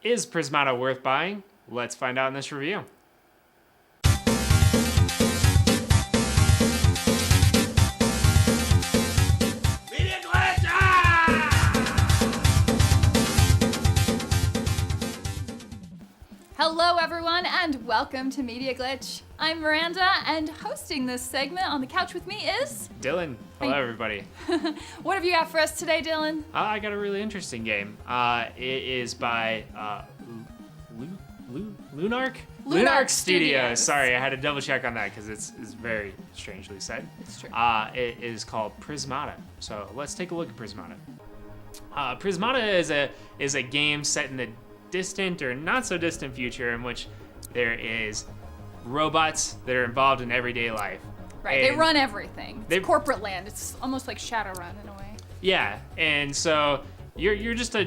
Is Prismata worth buying? Let's find out in this review. Hello everyone and welcome to Media Glitch. I'm Miranda and hosting this segment on the couch with me is... Dylan. Hello everybody. What have you got for us today, Dylan? I got a really interesting game. It is by Lunark Studios. Sorry, I had to double check on that because it's very strangely said. It's true. It is called Prismata. So let's take a look at Prismata. Prismata is a game set in the distant or not so distant future in which there is robots that are involved in everyday life. Right, they run everything. It's corporate land. It's almost like Shadowrun in a way. Yeah, and so you're just a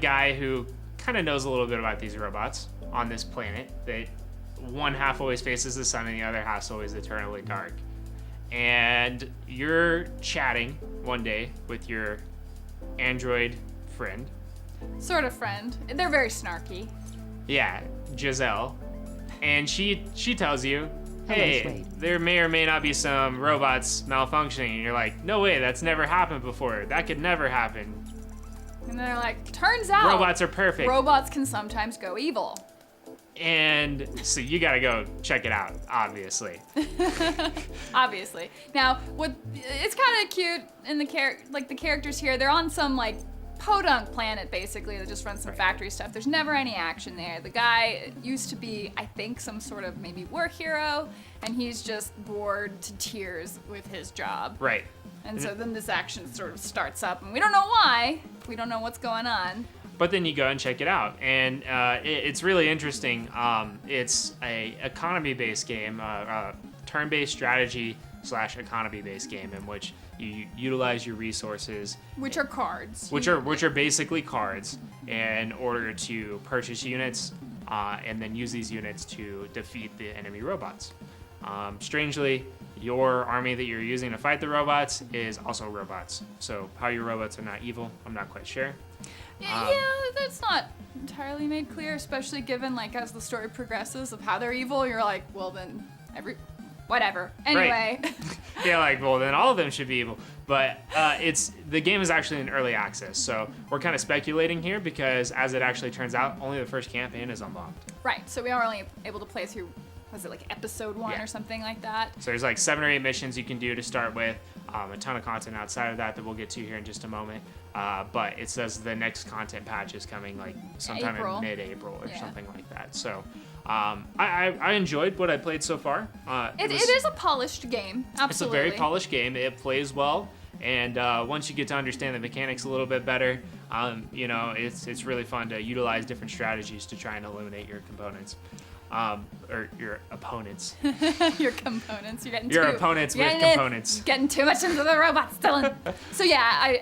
guy who kind of knows a little bit about these robots on this planet that one half always faces the sun and the other half's always eternally dark. And you're chatting one day with your android friend. Sort of friend. They're very snarky. Yeah, Giselle. And she tells you, hey, there may or may not be some robots malfunctioning. And you're like, no way, that's never happened before. That could never happen. And they're like, turns out robots are perfect. Robots can sometimes go evil. And so you gotta go check it out, obviously. Obviously. Now, it's kind of cute in the characters here. They're on some like podunk planet basically that just runs some factory stuff. There's never any action there. The guy used to be, I think, some sort of maybe war hero, and he's just bored to tears with his job. Right. And so then this action sort of starts up, and we don't know why. We don't know what's going on. But then you go and check it out, and it's really interesting. It's a economy-based game, turn-based strategy / economy-based game in which you utilize your resources, which are cards, which are basically cards, in order to purchase units, and then use these units to defeat the enemy robots. Strangely, your army that you're using to fight the robots is also robots. So how your robots are not evil, I'm not quite sure. Yeah, that's not entirely made clear, especially given like as the story progresses of how they're evil. You're like, well then, whatever. Anyway. Right. Yeah, like, well then all of them should be evil. But the game is actually in early access, so we're kind of speculating here because as it actually turns out, only the first campaign is unlocked. Right. So we are only able to play through. Was it like episode 1 or something like that? So there's like 7 or 8 missions you can do to start with. A ton of content outside of that we'll get to here in just a moment. But it says the next content patch is coming like sometime in mid-April or something like that. So I enjoyed what I played so far. It is a polished game, absolutely. It's a very polished game. It plays well. And once you get to understand the mechanics a little bit better, it's really fun to utilize different strategies to try and eliminate your components. Or your opponents. Your components. You're getting your opponents with components. Getting too much into the robots, Dylan. So yeah,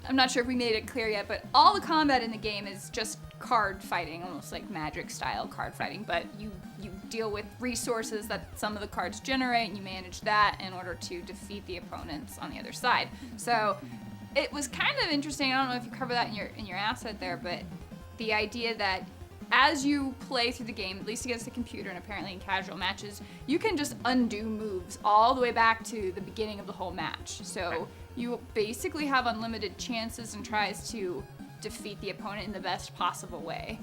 I'm not sure if we made it clear yet, but all the combat in the game is just card fighting, almost like Magic style card fighting. But you deal with resources that some of the cards generate, and you manage that in order to defeat the opponents on the other side. So it was kind of interesting. I don't know if you cover that in your asset there, but the idea that as you play through the game, at least against the computer and apparently in casual matches, you can just undo moves all the way back to the beginning of the whole match. So you basically have unlimited chances and tries to defeat the opponent in the best possible way.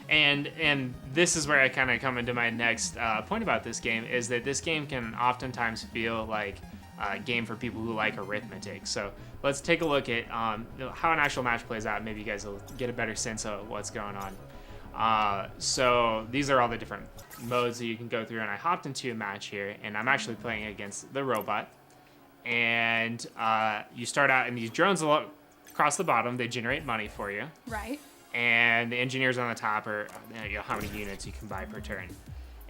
And this is where I kind of come into my next point about this game, is that this game can oftentimes feel like a game for people who like arithmetic. So let's take a look at how an actual match plays out. Maybe you guys will get a better sense of what's going on. So these are all the different modes that you can go through, and I hopped into a match here, and I'm actually playing against the robot. And you start out in these drones across the bottom. They generate money for you. Right. And the engineers on the top are how many units you can buy per turn.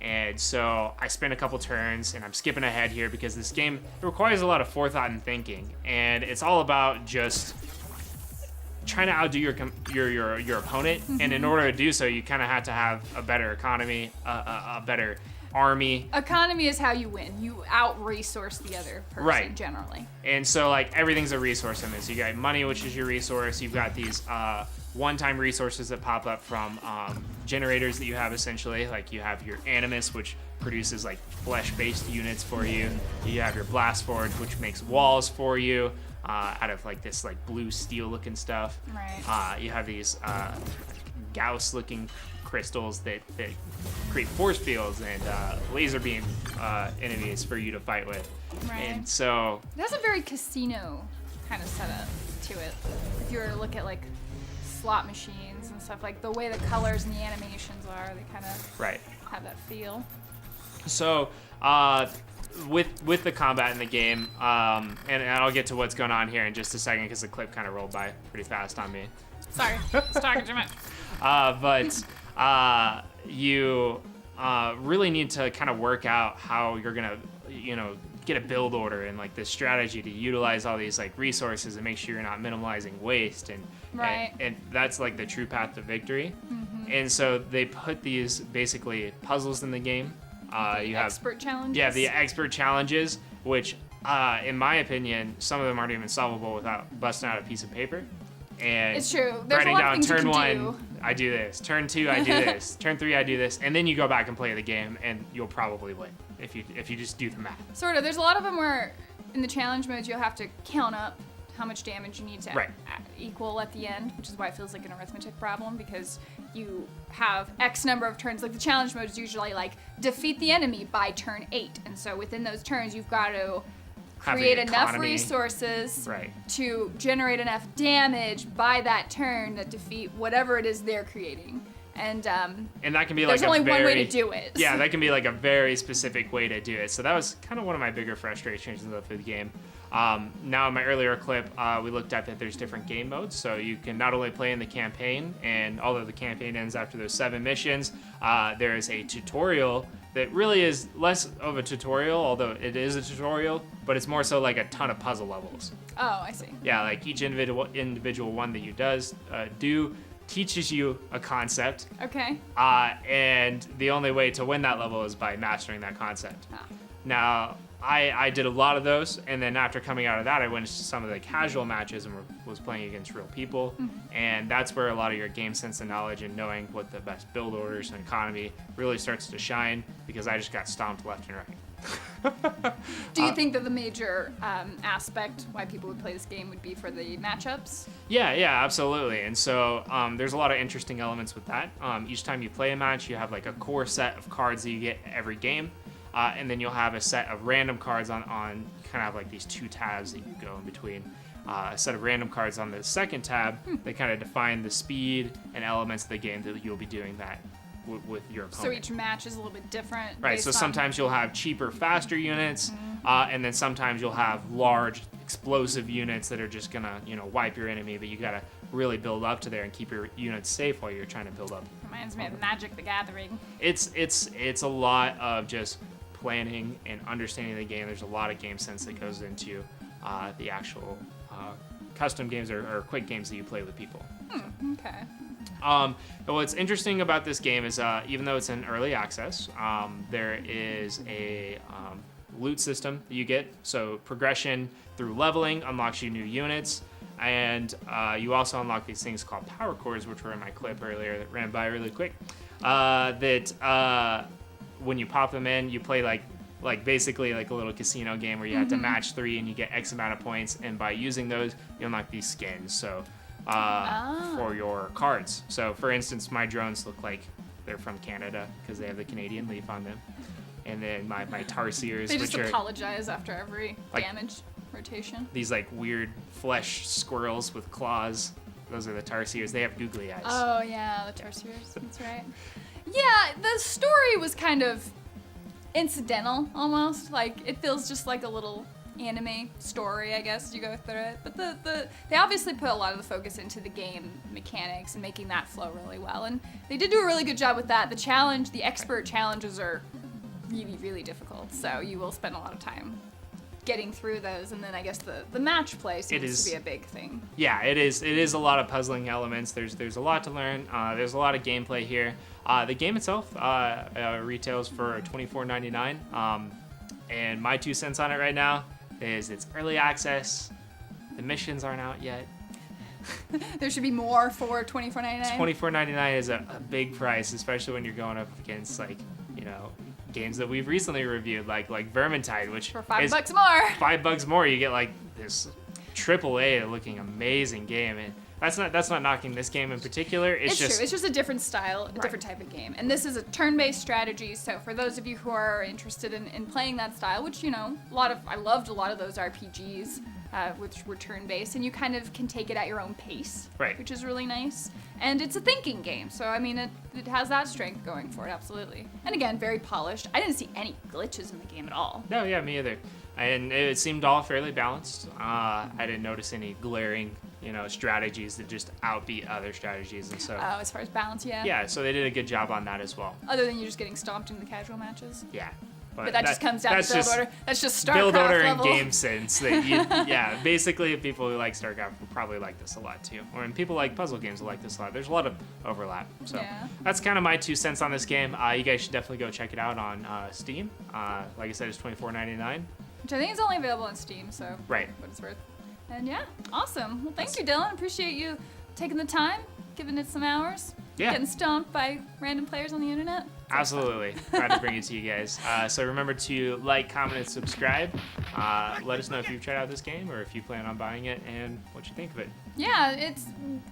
And so I spend a couple turns, and I'm skipping ahead here because this game requires a lot of forethought and thinking, and it's all about just trying to outdo your opponent. Mm-hmm. And in order to do so, you kind of have to have a better economy, a better army. Economy is how you win. You out-resource the other person, generally. And so, like, everything's a resource in this. You got money, which is your resource. You've got these one-time resources that pop up from generators that you have essentially. Like you have your animus, which produces like flesh-based units for you. You have your blast forge, which makes walls for you out of like this like blue steel-looking stuff. Right. You have these Gauss-looking crystals that create force fields and laser beam enemies for you to fight with. Right. And so It has a very casino kind of setup to it. If you were to look at like slot machines and stuff, like the way the colors and the animations are, they kind of right. have that feel. So with the combat in the game, and I'll get to what's going on here in just a second because the clip kind of rolled by pretty fast on me. Sorry, it's talking too much. But you really need to kind of work out how you're gonna, get a build order and like this strategy to utilize all these like resources and make sure you're not minimalizing waste and Right. and that's like the true path to victory. And so they put these basically puzzles in the game. You have expert challenges. Yeah, the expert challenges, which in my opinion, some of them aren't even solvable without busting out a piece of paper. And It's true. There's a writing lot down of things you turn can one, do. I do this. Turn two, I do this. Turn three, I do this. And then you go back and play the game, and you'll probably win if you just do the math. Sort of. There's a lot of them where in the challenge modes you'll have to count up how much damage you need to Right. equal at the end, which is why it feels like an arithmetic problem, because you have X number of turns. Like the challenge mode is usually like defeat the enemy by turn 8, and so within those turns you've got to Have the create enough economy. resources Right. to generate enough damage by that turn that defeat whatever it is they're creating. And And that can be there's like only a one way very- to do it. Yeah, that can be like a very specific way to do it. So that was kind of one of my bigger frustrations with the game. Now in my earlier clip, we looked at that there's different game modes. So you can not only play in the campaign, and although the campaign ends after those 7 missions, there is a tutorial that really is less of a tutorial, although it is a tutorial, but it's more so like a ton of puzzle levels. Oh, I see. Yeah, like each individual one that you do teaches you a concept, Okay. and the only way to win that level is by mastering that concept. Ah. Now, I did a lot of those, and then after coming out of that, I went to some of the casual matches and was playing against real people, and that's where a lot of your game sense and knowledge and knowing what the best build orders and economy really starts to shine, because I just got stomped left and right. Do you think that the major aspect why people would play this game would be for the matchups? Yeah, absolutely. And so there's a lot of interesting elements with that. Each time you play a match, you have like a core set of cards that you get every game. And then you'll have a set of random cards on kind of like these 2 tabs that you go in between. A set of random cards on the second tab that kind of define the speed and elements of the game that you'll be doing that with your opponent. So each match is a little bit different. Right, based so on- sometimes you'll have cheaper, faster units, and then sometimes you'll have large, explosive units that are just gonna, wipe your enemy, but you gotta really build up to there and keep your units safe while you're trying to build up. Reminds me of Magic the Gathering. It's a lot of just planning and understanding the game. There's a lot of game sense that goes into the actual custom games or quick games that you play with people. Okay. What's interesting about this game is even though it's in early access, there is a loot system that you get. So progression through leveling unlocks you new units, and you also unlock these things called power cores, which were in my clip earlier that ran by really quick. When you pop them in, you play like basically like a little casino game where you have to match 3 and you get X amount of points, and by using those, you unlock these skins. So for your cards. So for instance, my drones look like they're from Canada because they have the Canadian leaf on them. And then my tarsiers, They just which are apologize after every Like- damage rotation. these like weird flesh squirrels with claws. Those are the tarsiers. They have googly eyes. Oh yeah, the Tarsiers. That's right. Yeah, the story was kind of incidental almost. Like it feels just like a little anime story, I guess, as you go through it. But they obviously put a lot of the focus into the game mechanics and making that flow really well. And they did do a really good job with that. The expert challenges are really, really difficult. So you will spend a lot of time getting through those, and then I guess the match play seems to be a big thing. Yeah, it is. It is a lot of puzzling elements. There's a lot to learn. There's a lot of gameplay here. The game itself retails for $24.99. And my 2 cents on it right now is it's early access. The missions aren't out yet. There should be more for $24.99. $24.99 is a big price, especially when you're going up against like, you know, games that we've recently reviewed, like Vermintide, which For $5 is more. $5 more. You get like this AAA looking amazing game, and that's not knocking this game in particular. It's just true. It's just a different style, a different type of game. And this is a turn-based strategy. So for those of you who are interested in playing that style, which, you know, I loved a lot of those RPGs, which were turn-based, and you kind of can take it at your own pace, Right. which is really nice. And it's a thinking game, so I mean, it has that strength going for it, absolutely. And again, very polished. I didn't see any glitches in the game at all. No, yeah, me either. And it seemed all fairly balanced. I didn't notice any glaring, you know, strategies that just outbeat other strategies, and so. As far as balance, yeah. Yeah, so they did a good job on that as well. Other than you just getting stomped in the casual matches. Yeah. But that just comes down to build order. That's just StarCraft build order level. and game sense. That yeah, basically people who like StarCraft will probably like this a lot too. Or and people like puzzle games will like this a lot. There's a lot of overlap. So Yeah. that's kind of my 2 cents on this game. You guys should definitely go check it out on Steam. Like I said, it's $24.99. Which I think is only available on Steam, so Right. what it's worth. And yeah, awesome. Well, thank you, Dylan. Appreciate you taking the time, giving it some hours, Yeah. getting stomped by random players on the internet. Absolutely. Glad to bring it to you guys. So remember to like, comment, and subscribe. Let us know if you've tried out this game or if you plan on buying it and what you think of it. Yeah, it's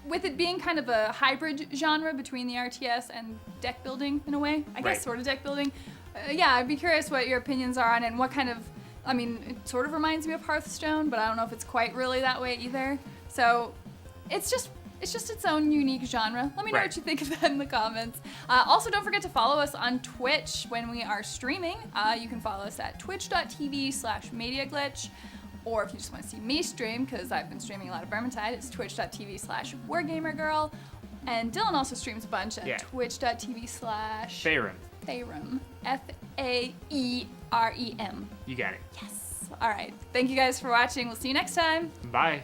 with it being kind of a hybrid genre between the RTS and deck building in a way. I guess Right. sort of deck building. Yeah, I'd be curious what your opinions are on it and what kind of. I mean, it sort of reminds me of Hearthstone, but I don't know if it's quite really that way either. So, it's just its own unique genre. Let me know Right. what you think of that in the comments. Also, don't forget to follow us on Twitch when we are streaming. You can follow us at twitch.tv/MediaGlitch. Or if you just want to see me stream, because I've been streaming a lot of Vermintide, it's twitch.tv/WarGamerGirl. And Dylan also streams a bunch at twitch.tv/ Faerun. Faerun. Faerem. You got it. Yes. All right. Thank you guys for watching. We'll see you next time. Bye.